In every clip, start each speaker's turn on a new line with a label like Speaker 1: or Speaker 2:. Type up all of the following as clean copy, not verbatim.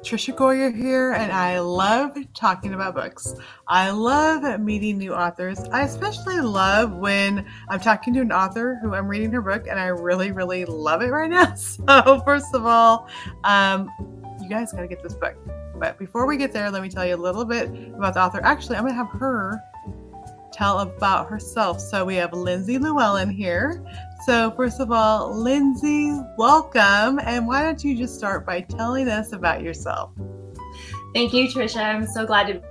Speaker 1: Trisha Goyer here, and I love talking about books. I love meeting new authors. I especially love when I'm talking to an author who I'm reading her book, and I really, really love it right now. So, first of all, you guys got to get this book. But before we get there, let me tell you a little bit about the author. Actually, I'm going to have her tell about herself. So we have Lyndsey Lewellen here. So first of all, Lyndsey, welcome. And why don't you just start by telling us about yourself?
Speaker 2: Thank you, Trisha. I'm so glad to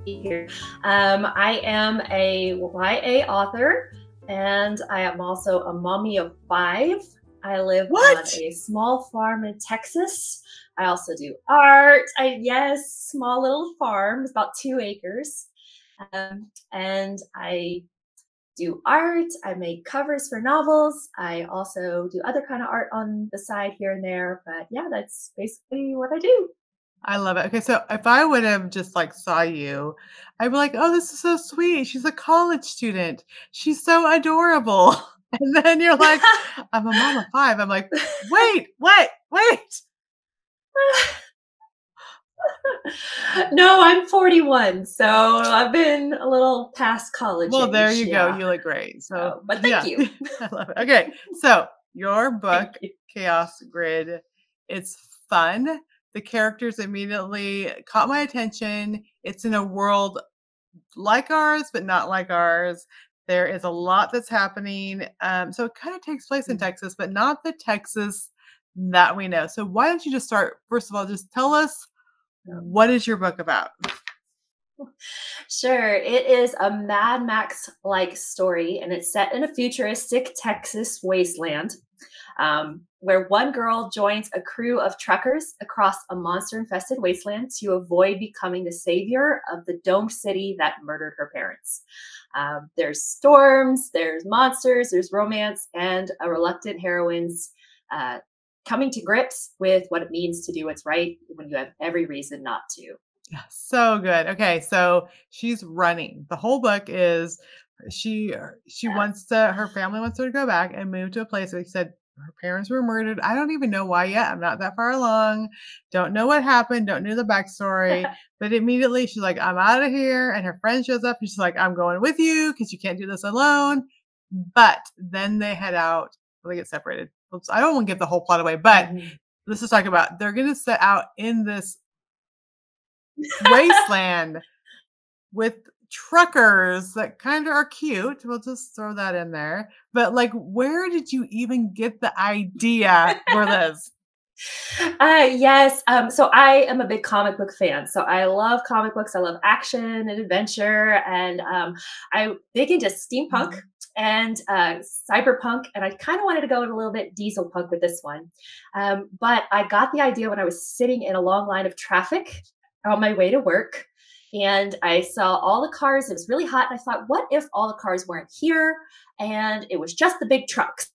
Speaker 2: be here. I am a YA author, and I am also a mommy of 5. I live on a small farm in Texas. I also do art. Yes, small little farm. It's about 2 acres. And I do art. I make covers for novels. I also do other kind of art on the side here and there. But yeah, that's basically what I do.
Speaker 1: I love it. Okay, so if I would have just saw you, I'd be like, oh, this is so sweet. She's a college student. She's so adorable. And then you're like, I'm a mom of 5. I'm like, wait.
Speaker 2: No, I'm 41, so I've been a little past college.
Speaker 1: Well, there you go. You look great. So,
Speaker 2: but thank you.
Speaker 1: I love it. Okay, so your book, Chaos Grid, it's fun. The characters immediately caught my attention. It's in a world like ours, but not like ours. There is a lot that's happening. So it kind of takes place in Texas, but not the Texas that we know. So why don't you just start, first of all, just tell us, what is your book about?
Speaker 2: Sure. It is a Mad Max-like story, and it's set in a futuristic Texas wasteland where one girl joins a crew of truckers across a monster-infested wasteland to avoid becoming the savior of the domed city that murdered her parents. There's storms, there's monsters, there's romance, and a reluctant heroine's coming to grips with what it means to do what's right when you have every reason not to.
Speaker 1: Yeah, so good. Okay, so she's running. The whole book is she wants to, her family wants her to go back and move to a place where she said her parents were murdered. I don't even know why yet. I'm not that far along. Don't know what happened. Don't know the backstory. But immediately she's like, I'm out of here. And her friend shows up and she's like, I'm going with you because you can't do this alone. But then they head out. Well, they get separated. Oops, I don't want to give the whole plot away, but let's just talk about, they're going to set out in this wasteland with truckers that kind of are cute. We'll just throw that in there. But where did you even get the idea for this?
Speaker 2: Yes. So I am a big comic book fan. So I love comic books. I love action and adventure. And I'm big into steampunk and cyberpunk. And I kind of wanted to go in a little bit diesel punk with this one. But I got the idea when I was sitting in a long line of traffic on my way to work. And I saw all the cars. It was really hot. And I thought, what if all the cars weren't here and it was just the big trucks?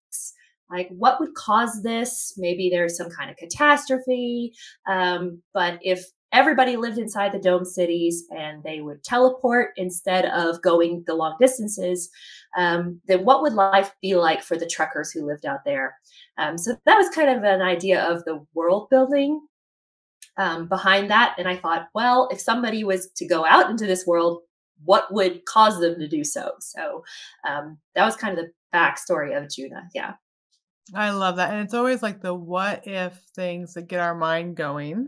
Speaker 2: What would cause this? Maybe there's some kind of catastrophe. But if everybody lived inside the dome cities and they would teleport instead of going the long distances, then what would life be like for the truckers who lived out there? So that was kind of an idea of the world building behind that. And I thought, well, if somebody was to go out into this world, what would cause them to do so? So that was kind of the backstory of Juna. Yeah.
Speaker 1: I love that. And it's always the what if things that get our mind going.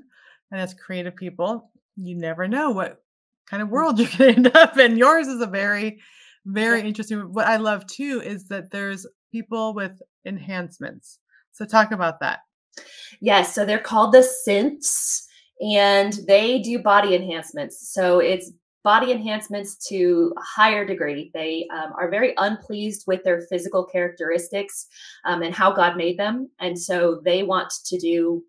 Speaker 1: And as creative people, you never know what kind of world you can end up in. Yours is a very, very interesting. What I love too is that there's people with enhancements. So talk about that.
Speaker 2: Yes. So they're called the synths, and they do body enhancements. So it's body enhancements to a higher degree. They are very unpleased with their physical characteristics and how God made them. And so they want to do,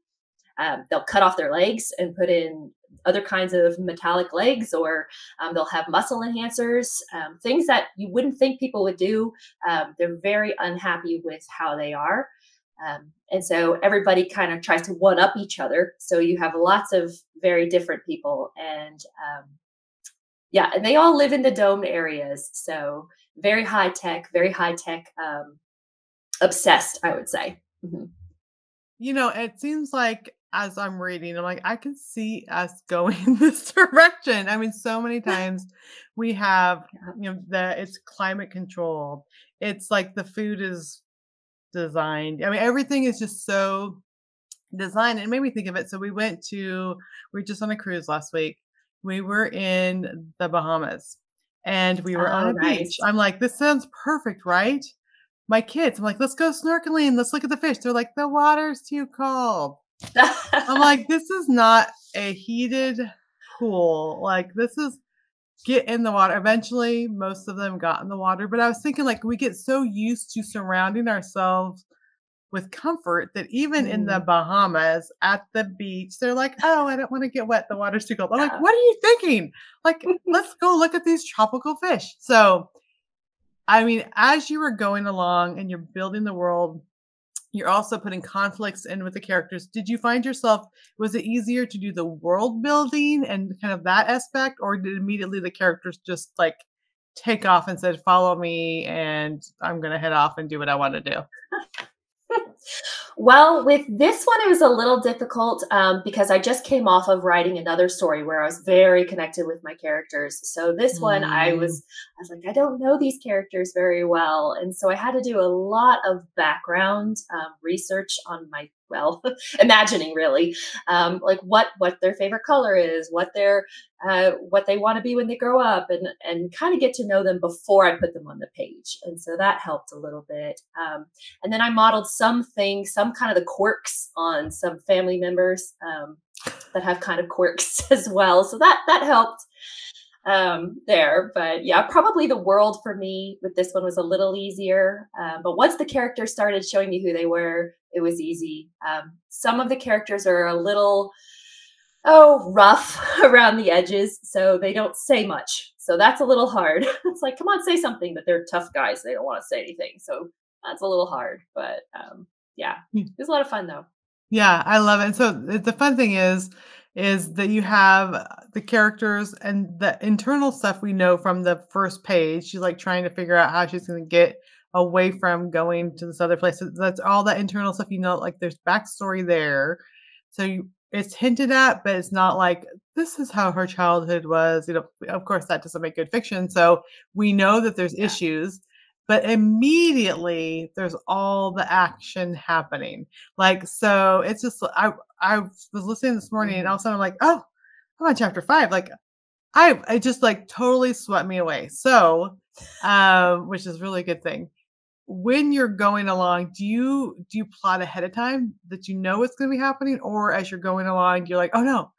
Speaker 2: they'll cut off their legs and put in other kinds of metallic legs, or they'll have muscle enhancers, things that you wouldn't think people would do. They're very unhappy with how they are. And so everybody kind of tries to one up each other. So you have lots of very different people, and and they all live in the domed areas. So very high tech obsessed, I would say.
Speaker 1: It seems like as I'm reading, I'm like, I can see us going this direction. I mean, so many times we have,
Speaker 2: Yeah.
Speaker 1: it's climate controlled. It's like the food is designed. I mean, everything is just so designed. It made me think of it. So we were just on a cruise last week. We were in the Bahamas and we were on
Speaker 2: Oh,
Speaker 1: a beach.
Speaker 2: nice.
Speaker 1: I'm like, this sounds perfect, right? My kids, I'm like, let's go snorkeling. Let's look at the fish. They're like, the water's too cold. I'm like, this is not a heated pool. Like, this is get in the water. Eventually, most of them got in the water. But I was thinking, like, we get so used to surrounding ourselves with comfort that even in the
Speaker 2: Mm,
Speaker 1: Bahamas at the beach, they're like, oh, I don't want to get wet. The water's too cold. I'm like,
Speaker 2: yeah.
Speaker 1: what are you thinking? Like, let's go look at these tropical fish. So, I mean, as you were going along and you're building the world, you're also putting conflicts in with the characters. Did you find yourself was it easier to do the world building and kind of that aspect, or did immediately the characters just, like, take off and said, "Follow me, and I'm gonna head off and do what I wanna do?"
Speaker 2: Well, with this one, it was a little difficult because I just came off of writing another story where I was very connected with my characters. So this one,
Speaker 1: Mm,
Speaker 2: I was like, I don't know these characters very well, and so I had to do a lot of background research on my well, imagining really, like what their favorite color is, what they want to be when they grow up, and kind of get to know them before I put them on the page, and so that helped a little bit. And then I modeled some kind of the quirks on some family members that have kind of quirks as well. So that helped there. But yeah, probably the world for me with this one was a little easier. But once the characters started showing me who they were, it was easy. Some of the characters are a little rough around the edges, so they don't say much. So that's a little hard. It's like, come on, say something, but they're tough guys. They don't want to say anything. So that's a little hard. But yeah,
Speaker 1: mm.
Speaker 2: it was a lot of fun though.
Speaker 1: Yeah, I love it, and so the fun thing is that you have the characters and the internal stuff we know from the first page. She's, like, trying to figure out how she's gonna get away from going to this other place. So that's all that internal stuff, like, there's backstory there. So it's hinted at, but it's not like, "This is how her childhood was," of course, that doesn't make good fiction, so we know that there's
Speaker 2: Yeah.
Speaker 1: issues, but immediately there's all the action happening. Like, so it's just I was listening this morning and all
Speaker 2: Mhm.
Speaker 1: of a sudden I'm like, "Oh, I'm on chapter 5." Like, I just, like, totally swept me away. So, which is really a good thing. When you're going along, do you plot ahead of time that you know what's gonna be happening? Or as you're going along, you're like, "Oh, no,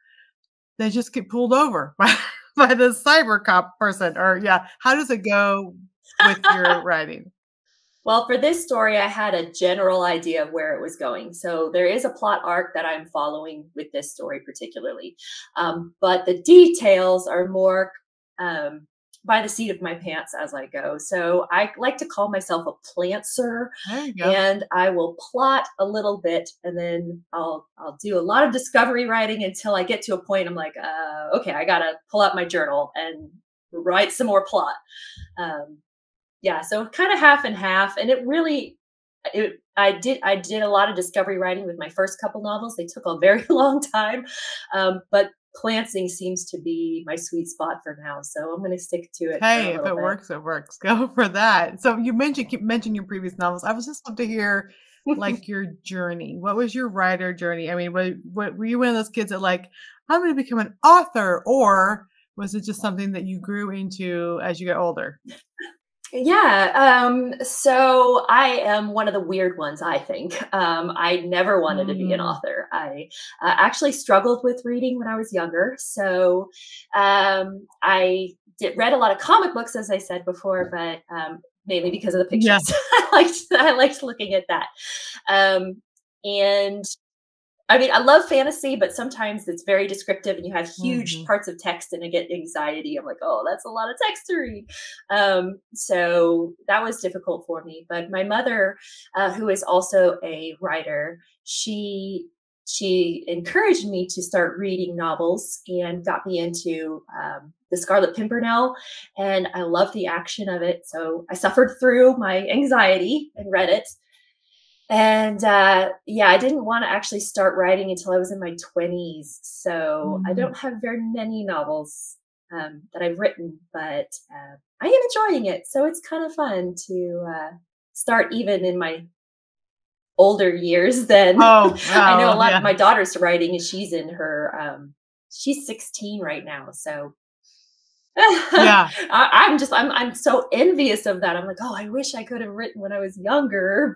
Speaker 1: they just get pulled over by the cyber cop person," or yeah, how does it go with your writing?
Speaker 2: Well, for this story, I had a general idea of where it was going. So there is a plot arc that I'm following with this story particularly. But the details are more um, by the seat of my pants as I go. So I like to call myself a plantser,
Speaker 1: There you go.
Speaker 2: and I will plot a little bit, and then I'll do a lot of discovery writing until I get to a point I'm like, okay, I gotta pull out my journal and write some more plot. Um, yeah, so kind of half and half, and I did a lot of discovery writing with my first couple novels. They took a very long time, but planting seems to be my sweet spot for now. So I'm going to stick to it for
Speaker 1: Hey,
Speaker 2: a
Speaker 1: if
Speaker 2: little
Speaker 1: it
Speaker 2: bit.
Speaker 1: works, it works. Go for that. So you keep mentioning your previous novels. I was just love to hear like your journey. What was your writer journey? I mean, were you one of those kids that like, I'm going to become an author, or was it just something that you grew into as you get older?
Speaker 2: Yeah, so I am one of the weird ones, I think. I never wanted to be an
Speaker 1: Mm,
Speaker 2: author. I actually struggled with reading when I was younger. So read a lot of comic books, as I said before, but mainly because of the
Speaker 1: yeah.
Speaker 2: pictures. I liked looking at that. And I mean, I love fantasy, but sometimes it's very descriptive and you have huge
Speaker 1: Hmm.
Speaker 2: parts of text and I get anxiety. I'm like, oh, that's a lot of text to read. So that was difficult for me. But my mother, who is also a writer, she encouraged me to start reading novels and got me into the Scarlet Pimpernel, and I loved the action of it. So I suffered through my anxiety and read it, And yeah, I didn't want to actually start writing until I was in my 20s. So I
Speaker 1: Mhm.
Speaker 2: don't have very many novels that I've written, but I am enjoying it. So it's kind of fun to start even in my older years than
Speaker 1: Oh,
Speaker 2: I know a
Speaker 1: oh,
Speaker 2: lot of
Speaker 1: yeah.
Speaker 2: my daughter's writing and she's in her she's 16 right now. So
Speaker 1: Yeah.
Speaker 2: I'm so envious of that. I'm like, oh, I wish I could have written when I was younger,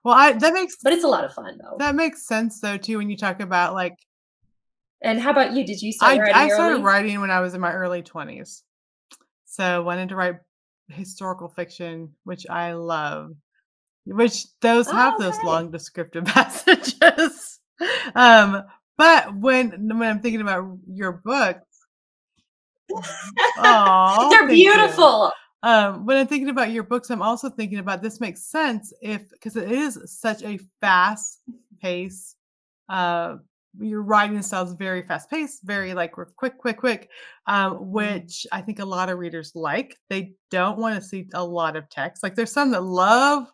Speaker 1: Well, I
Speaker 2: but it's a lot of fun though.
Speaker 1: that makes sense though too when you talk about like
Speaker 2: And how about you? Did you start
Speaker 1: I
Speaker 2: writing
Speaker 1: started
Speaker 2: early?
Speaker 1: writing when I was in my early 20s. So wanted to write historical fiction, which I love, which those have
Speaker 2: Oh,
Speaker 1: those
Speaker 2: okay.
Speaker 1: long descriptive passages. Um, but when I'm thinking about your book, oh,
Speaker 2: They're
Speaker 1: thank you.
Speaker 2: beautiful.
Speaker 1: When I'm thinking about your books, I'm also thinking about this makes sense if because it is such a fast pace. Uh, your writing style is very fast paced, very like we're quick, quick, quick,
Speaker 2: Mm,
Speaker 1: which I think a lot of readers like. They don't want to see a lot of text. Like there's some that love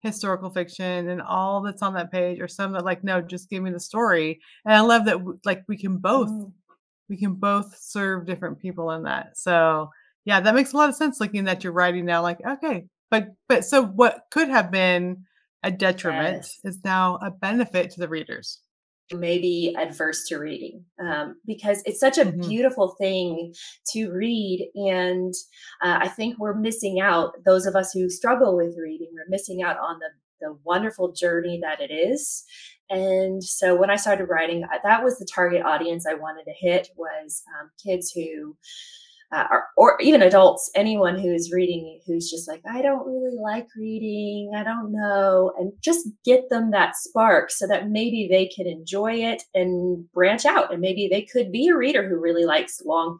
Speaker 1: historical fiction and all that's on that page, or some that like no, just give me the story. And I love that like
Speaker 2: mm,
Speaker 1: we can both serve different people in that. So, yeah, that makes a lot of sense looking at your writing now, like, okay, but so what could have been a detriment
Speaker 2: yes.
Speaker 1: is now a benefit to the readers.
Speaker 2: Maybe adverse to reading because it's such a
Speaker 1: Mhm.
Speaker 2: beautiful thing to read. And I think we're missing out, those of us who struggle with reading, we're missing out on the wonderful journey that it is. And so when I started writing, that was the target audience I wanted to hit was kids who or even adults, anyone who's reading, who's just like, I don't really like reading, I don't know, and just get them that spark so that maybe they can enjoy it and branch out. And maybe they could be a reader who really likes long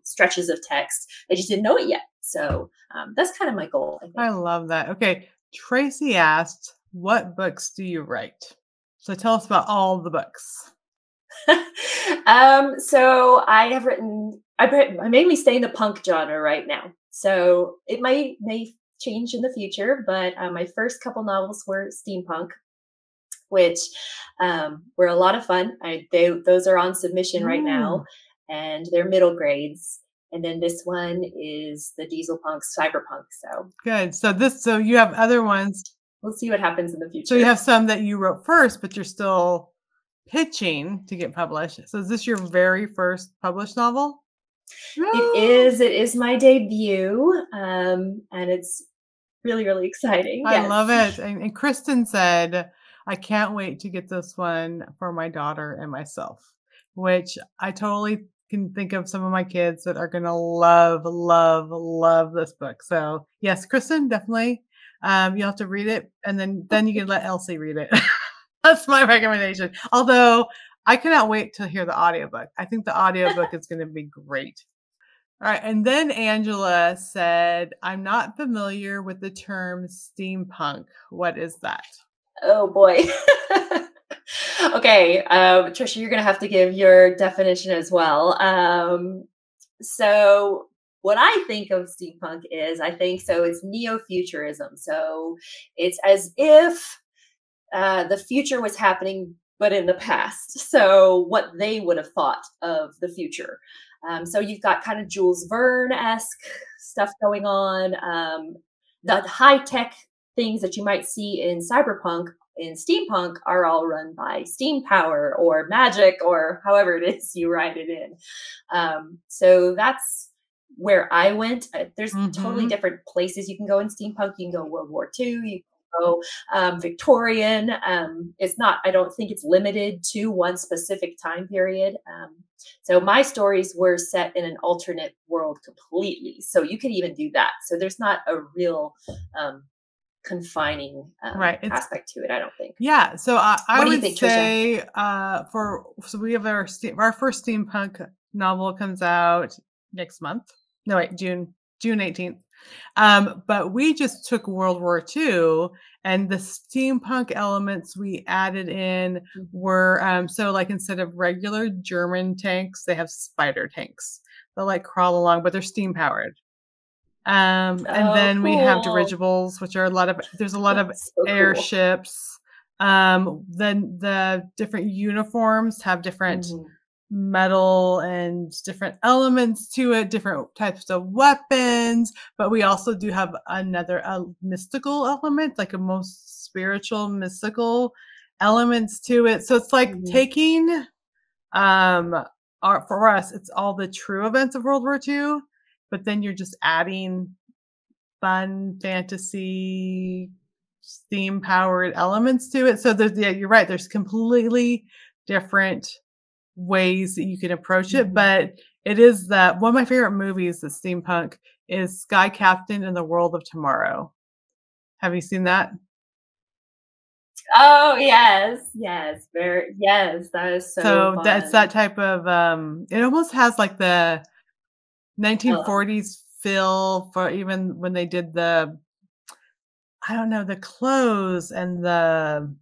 Speaker 2: stretches of text. They just didn't know it yet. So that's kind of my goal, I think.
Speaker 1: I love that. Okay, Tracy asked, "What books do you write?" So tell us about all the books.
Speaker 2: So I mainly stay in the punk genre right now. So it may change in the future, but my first couple novels were steampunk, which were a lot of fun. Those are on submission right now,
Speaker 1: Mm,
Speaker 2: and they're middle grades. And then this one is the diesel punk, cyberpunk. So
Speaker 1: good. So you have other ones.
Speaker 2: we'll see what happens in the
Speaker 1: So you
Speaker 2: future.
Speaker 1: have some that you wrote first, but you're still pitching to get published. So is this your very first published novel? No.
Speaker 2: It is my debut, and it's really, really exciting.
Speaker 1: I
Speaker 2: Yes.
Speaker 1: love it. And Kristen said, I can't wait to get this one for my daughter and myself, which I totally can think of some of my kids that are going to love, love, love this book. So yes, Kristen, definitely. You'll have to read it and then you can let Elsie read it. That's my recommendation. Although I cannot wait to hear the audiobook. I think the audiobook is going to be great. All right. And then Angela said, I'm not familiar with the term steampunk. What is that?
Speaker 2: Oh boy. Okay, Trisha, you're gonna have to give your definition as well. So what I think of steampunk is, I think so it's neo-futurism. So it's as if the future was happening, but in the past. So what they would have thought of the future. So you've got kind of Jules Verne-esque stuff going on. The high tech things that you might see in cyberpunk in steampunk are all run by steam power or magic or however it is you write it in. So that's where I went. There's totally
Speaker 1: Mm-hmm.
Speaker 2: different places you can go in steampunk. You can go World War II. You can go Victorian. It's not. I don't think it's limited to one specific time period. So my stories were set in an alternate world completely. So you could even do that. So there's not a real um, confining
Speaker 1: Right. It's
Speaker 2: aspect to it. I don't think.
Speaker 1: yeah. So I
Speaker 2: What do you
Speaker 1: would
Speaker 2: think, Trisha?
Speaker 1: say for so we have our first steampunk novel comes out next month. No, wait, June 18th. But we just took World War II and the steampunk elements we added in
Speaker 2: Mhm.
Speaker 1: were so like instead of regular German tanks, they have spider tanks. They'll like crawl along, but they're steam powered. And
Speaker 2: Oh,
Speaker 1: then we have
Speaker 2: cool.
Speaker 1: dirigibles, which are there's a lot of
Speaker 2: So cool.
Speaker 1: airships. Then the different uniforms have different
Speaker 2: Mhm.
Speaker 1: metal and different elements to it, different types of weapons, but we also do have another mystical element, like a most spiritual, mystical elements to it. So it's like
Speaker 2: Mhm.
Speaker 1: taking um for us, it's all the true events of World War II, but then you're just adding fun fantasy steam powered elements to it. So there's yeah, you're right. There's completely different ways that you can approach it,
Speaker 2: Mhm.
Speaker 1: but it is that one of my favorite movies that's steampunk is Sky Captain and the World of Tomorrow. Have you seen that?
Speaker 2: Oh, yes, yes, very yes, that is so
Speaker 1: So that's that
Speaker 2: fun.
Speaker 1: type of it almost has like the
Speaker 2: Oh,
Speaker 1: 1940s feel for even when they did the I don't know, the clothes and the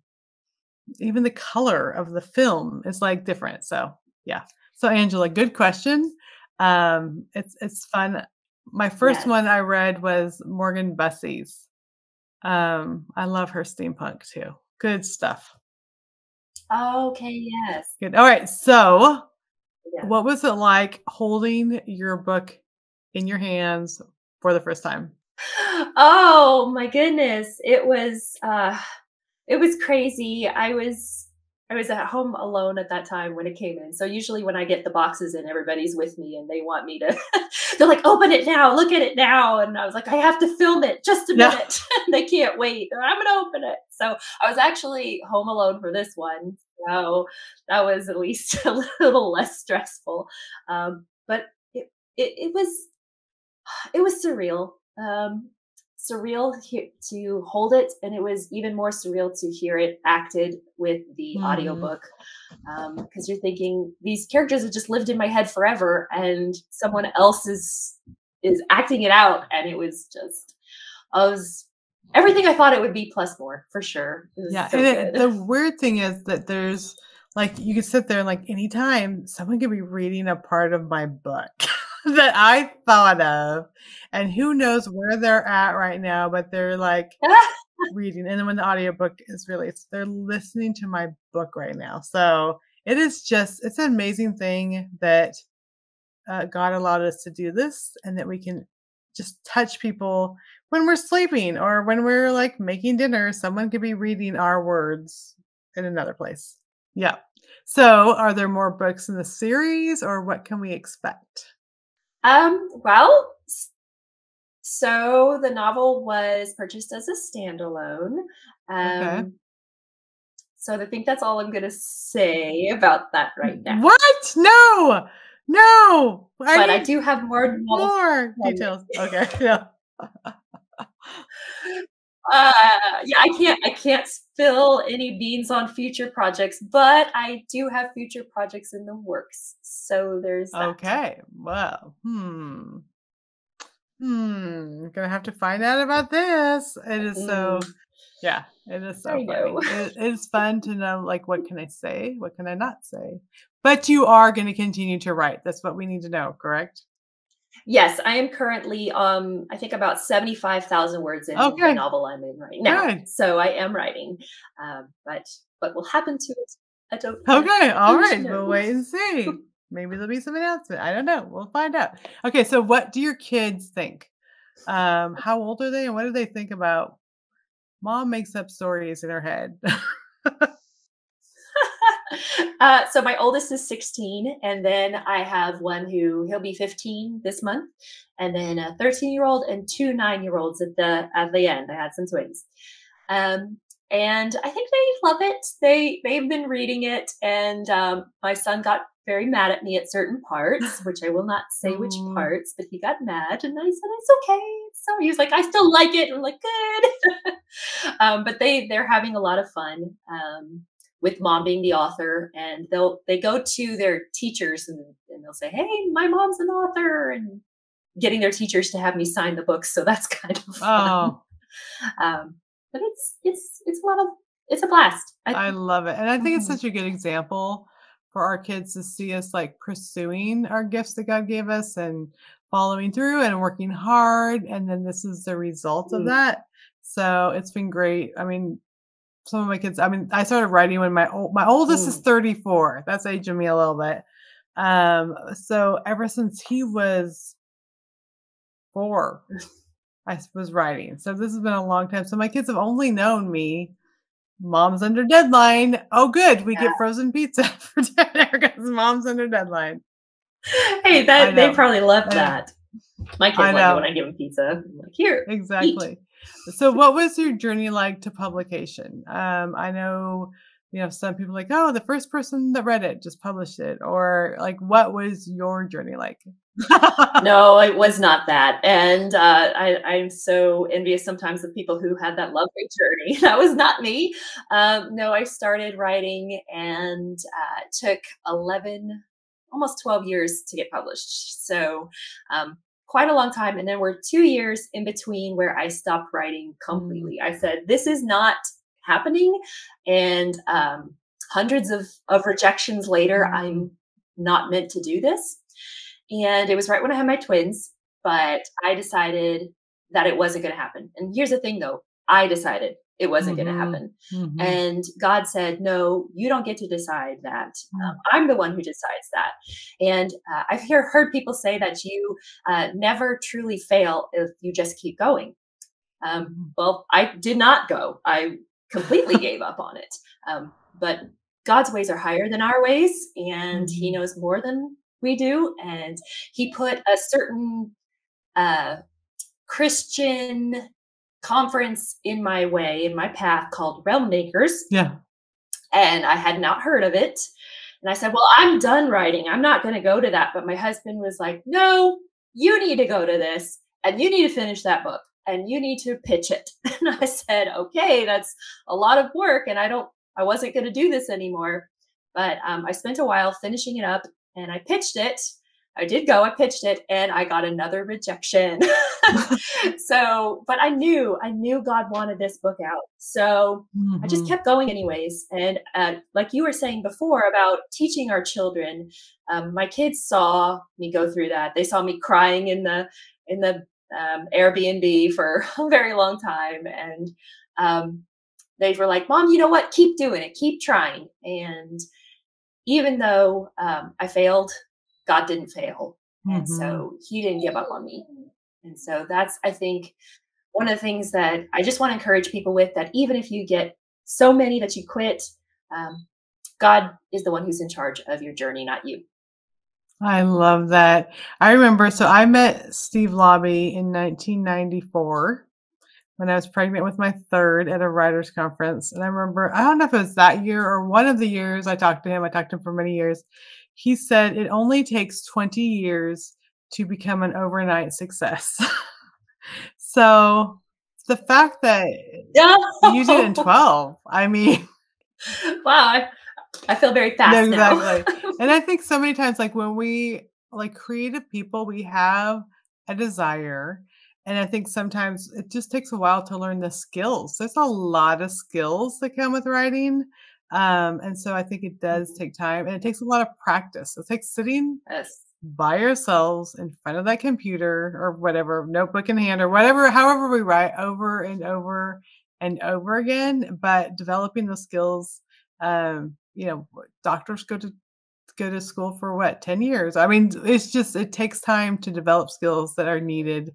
Speaker 1: even the color of the film is like different. So yeah. So Angela, good question. It's fun. My first
Speaker 2: yes.
Speaker 1: one I read was Morgan Bussey's. I love her steampunk too. Good stuff.
Speaker 2: Okay, yes,
Speaker 1: Good. All right. So
Speaker 2: yes.
Speaker 1: what was it like holding your book in your hands for the first time?
Speaker 2: Oh my goodness. It was crazy. I was at home alone at that time when it came in. So usually when I get the boxes in, everybody's with me and they want me to they're like, "Open it now, look at it now." And I was like, "I have to film it. Just a
Speaker 1: Yeah.
Speaker 2: minute." They can't wait. I'm going to open it. So I was actually home alone for this one. So that was at least a little less stressful. But it was it was surreal. Surreal to hold it, and it was even more surreal to hear it acted with the
Speaker 1: Mhm.
Speaker 2: audiobook. Because you're thinking these characters have just lived in my head forever, and someone else is acting it out, and it was just I was everything I thought it would be plus more for sure. It was
Speaker 1: Yeah,
Speaker 2: so
Speaker 1: and it
Speaker 2: good.
Speaker 1: the weird thing is that there's like, you could sit there and, like, anytime someone could be reading a part of my book that I thought of, and who knows where they're at right now, but they're, like, reading, and then when the audiobook is released, they're listening to my book right now, so it is just it's an amazing thing that, God allowed us to do this and that we can just touch people when we're sleeping or when we're like making dinner. Someone could be reading our words in another place. Yeah. So, are there more books in the series or what can we expect?
Speaker 2: Well, so the novel was purchased as a standalone.
Speaker 1: Okay.
Speaker 2: Um, So I think that's all I'm gonna say about that right now.
Speaker 1: What? No. No. I
Speaker 2: But I
Speaker 1: need
Speaker 2: do have more novels
Speaker 1: more
Speaker 2: coming.
Speaker 1: details. Okay. Yeah.
Speaker 2: Uh, yeah, I can't spill any beans on future projects, but I do have future projects in the works. So there's that.
Speaker 1: Okay. Well, gonna have to find out about this. It is so
Speaker 2: Mm,
Speaker 1: yeah, it is so
Speaker 2: I know.
Speaker 1: funny. It is fun to know, like, what can I say? What can I not say? But you are gonna continue to write. That's what we need to know, correct?
Speaker 2: Yes, I am currently, I think about 75,000 words into the
Speaker 1: Okay,
Speaker 2: novel I'm in right now.
Speaker 1: good.
Speaker 2: So I am writing, but what will happen to it, I
Speaker 1: Okay,
Speaker 2: don't
Speaker 1: alright, we'll
Speaker 2: know.
Speaker 1: wait and see. Maybe there'll be some announcement. I don't know. We'll find out. Okay, so what do your kids think? How old are they and what do they think about mom makes up stories in her head?
Speaker 2: So my oldest is 16, and then I have one who he'll be 15 this month, and then a 13-year-old and two 9-year-olds at the end. I had some twins. Um, and I think they love it. They've been reading it, and my son got very mad at me at certain parts, which I will not say which
Speaker 1: Ooh.
Speaker 2: parts, but he got mad, and I said it's okay. So he was like, I still like it. I'm like, good. But they're having a lot of fun. With mom being the author, and they go to their teachers and they'll say, "Hey, my mom's an author," and getting their teachers to have me sign the books. So that's kind of fun.
Speaker 1: Oh.
Speaker 2: But it's a lot of it's a blast. I
Speaker 1: I
Speaker 2: think.
Speaker 1: love it, and I think it's
Speaker 2: Mhm.
Speaker 1: such a good example for our kids to see us, like, pursuing our gifts that God gave us and following through and working hard, and then this is the result of
Speaker 2: Mm,
Speaker 1: that. So it's been great. I mean, some of my kids, I mean, I started writing when my oldest is
Speaker 2: mm.
Speaker 1: 34. That's aging me a little bit. So ever since he was 4, I was writing. So this has been a long time. So my kids have only known me. Mom's under deadline. Oh, good. We get frozen pizza for dinner because mom's under deadline.
Speaker 2: Hey,
Speaker 1: I
Speaker 2: that they
Speaker 1: know.
Speaker 2: probably love
Speaker 1: I know.
Speaker 2: that. My
Speaker 1: I
Speaker 2: kids like it when
Speaker 1: know.
Speaker 2: I give them pizza. I'm like, "Here, eat."
Speaker 1: Exactly. So what was your journey like to publication? I know, some people like, oh, the first person that read it just published it, or like, what was your journey like?
Speaker 2: No, it was not that, and, I'm so envious sometimes of people who had that lovely journey. That was not me. No, I started writing and, took 11, almost 12 years to get published, so, quite a long time, and there were 2 years in between where I stopped writing
Speaker 1: Mm,
Speaker 2: completely. I said, "This is not happening," and, hundreds of rejections later,
Speaker 1: mm,
Speaker 2: I'm not meant to do this. And it was right when I had my twins, but I decided that it wasn't going to happen. And here's the thing though, I decided it wasn't going to
Speaker 1: mhm,
Speaker 2: happen.
Speaker 1: mhm,
Speaker 2: And God said, no, you don't get to decide that.
Speaker 1: mm,
Speaker 2: I'm the one who decides that. And I've heard people say that you never truly fail if you just keep going.
Speaker 1: mhm.
Speaker 2: Well, I did not go. I completely gave up on it. But God's ways are higher than our ways, and He
Speaker 1: Mhm.
Speaker 2: knows more than we do. And He put a certain uh, Christian conference in my way, in my path, called Realm Makers,
Speaker 1: Yeah.
Speaker 2: and I had not heard of it. And I said, "Well, I'm done writing. I'm not going to go to that." But my husband was like, "No, you need to go to this and you need to finish that book and you need to pitch it." And I said, "Okay, that's a lot of work and I wasn't going to do this anymore." But I spent a while finishing it up and I pitched it. I did go, I pitched it and I got another rejection. So, but I knew God wanted this book out. So I just
Speaker 1: Mhm.
Speaker 2: kept going anyways. And like you were saying before about teaching our children, my kids saw me go through that. They saw me crying in the Airbnb for a very long time, and um, they were like, "Mom, you know what? Keep doing it. Keep trying." And even though I failed, God didn't fail, and
Speaker 1: Mhm.
Speaker 2: so He didn't give up on me. And so that's, I think, one of the things that I just want to encourage people with, that even if you get so many that you quit, um, God is the one who's in charge of your journey, not you.
Speaker 1: I love that. I remember, so I met Steve Lobby in 1994 when I was pregnant with my third at a writers conference. And I remember, I don't know if it was that year or one of the years I talked to him. I talked to him for many years. He said it only takes 20 years to become an overnight success. So the fact that
Speaker 2: Yeah.
Speaker 1: you did it in 12, I mean,
Speaker 2: Wow. I feel very
Speaker 1: no,
Speaker 2: fast now.
Speaker 1: exactly. And I think so many times, like when we like creative people, we have a desire. And I think sometimes it just takes a while to learn the skills. There's a lot of skills that come with writing. And so I think it does
Speaker 2: Mhm.
Speaker 1: take time and it takes a lot of practice. It takes sitting
Speaker 2: Yes.
Speaker 1: by ourselves in front of that computer or whatever, notebook in hand or whatever, however we write over and over and over again, but developing the skills, doctors go to school for what, 10 years. I mean, it's just it takes time to develop skills that are needed.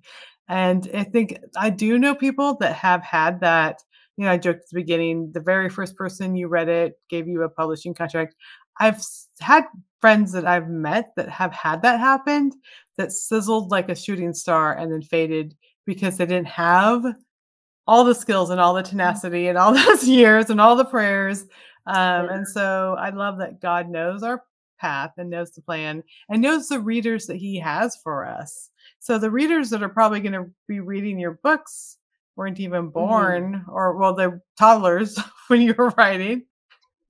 Speaker 1: And I think I do know people that have had that, I joked at the beginning, the very first person you read it gave you a publishing contract. Had friends that I've met that have had that happen, that sizzled like a shooting star and then faded because they didn't have all the skills and all the tenacity and all those years and all the prayers.
Speaker 2: Yeah.
Speaker 1: And so I love that God knows our path and knows the plan and knows the readers that He has for us. So the readers that are probably going to be reading your books weren't even
Speaker 2: Mhm.
Speaker 1: born, or well, they're toddlers when you were writing.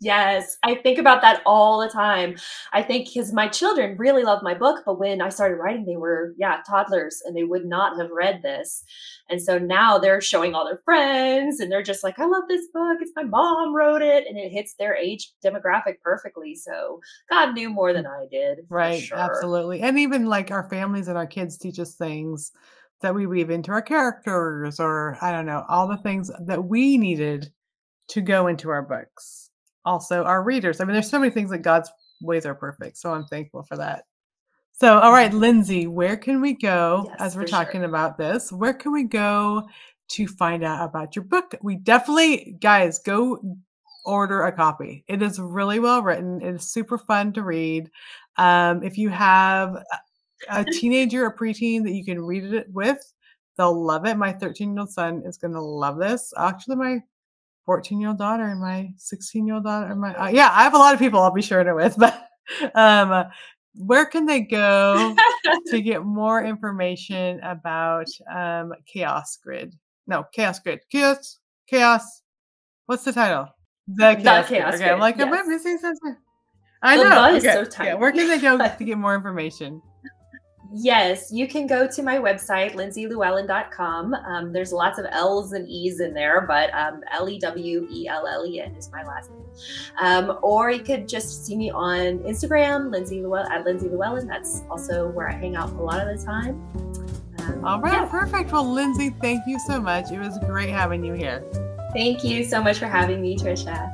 Speaker 2: Yes, I think about that all the time. I think because my children really love my book, but when I started writing, they were, yeah, toddlers and they would not have read this. And so now they're showing all their friends and they're just like, I love this book. It's my mom wrote it. And it hits their age demographic perfectly. So God knew more than I did for
Speaker 1: Right,
Speaker 2: sure.
Speaker 1: absolutely. And even like our families and our kids teach us things that we weave into our characters, or I don't know, all the things that we needed to go into our books. Also, our readers. I mean, there's so many things that God's ways are perfect. So I'm thankful for that. So, all right,
Speaker 2: Mhm.
Speaker 1: Lyndsey, where can we go
Speaker 2: Yes,
Speaker 1: as we're
Speaker 2: for sure.
Speaker 1: talking about this? Where can we go to find out about your book? We definitely, guys, go order a copy. It is really well written. It is super fun to read. If you have a teenager or preteen that you can read it with, they'll love it. My 13-year-old son is going to love this. Actually, my 14-year-old daughter and my 16-year-old daughter and my yeah, I have a lot of people I'll be sharing it with, but um, where can they go to get more information about Chaos Grid? No, Chaos Grid. Chaos. What's the title? The
Speaker 2: The
Speaker 1: Chaos Grid.
Speaker 2: chaos
Speaker 1: Okay, I'm
Speaker 2: grid.
Speaker 1: like, am I
Speaker 2: Yes.
Speaker 1: missing something? I
Speaker 2: The
Speaker 1: know.
Speaker 2: is
Speaker 1: Okay.
Speaker 2: so
Speaker 1: Yeah, where
Speaker 2: tiny.
Speaker 1: can they go to get more information?
Speaker 2: Yes, you can go to my website, lyndseylewellen.com. There's lots of L's and E's in there, but Lewellen is my last name. Or you could just see me on Instagram, Lyndsey Lewellen. That's also where I hang out a lot of the time.
Speaker 1: All right,
Speaker 2: Yeah,
Speaker 1: perfect. Well, Lyndsey, thank you so much. It was great having you here.
Speaker 2: thank you so much for having me, Trisha.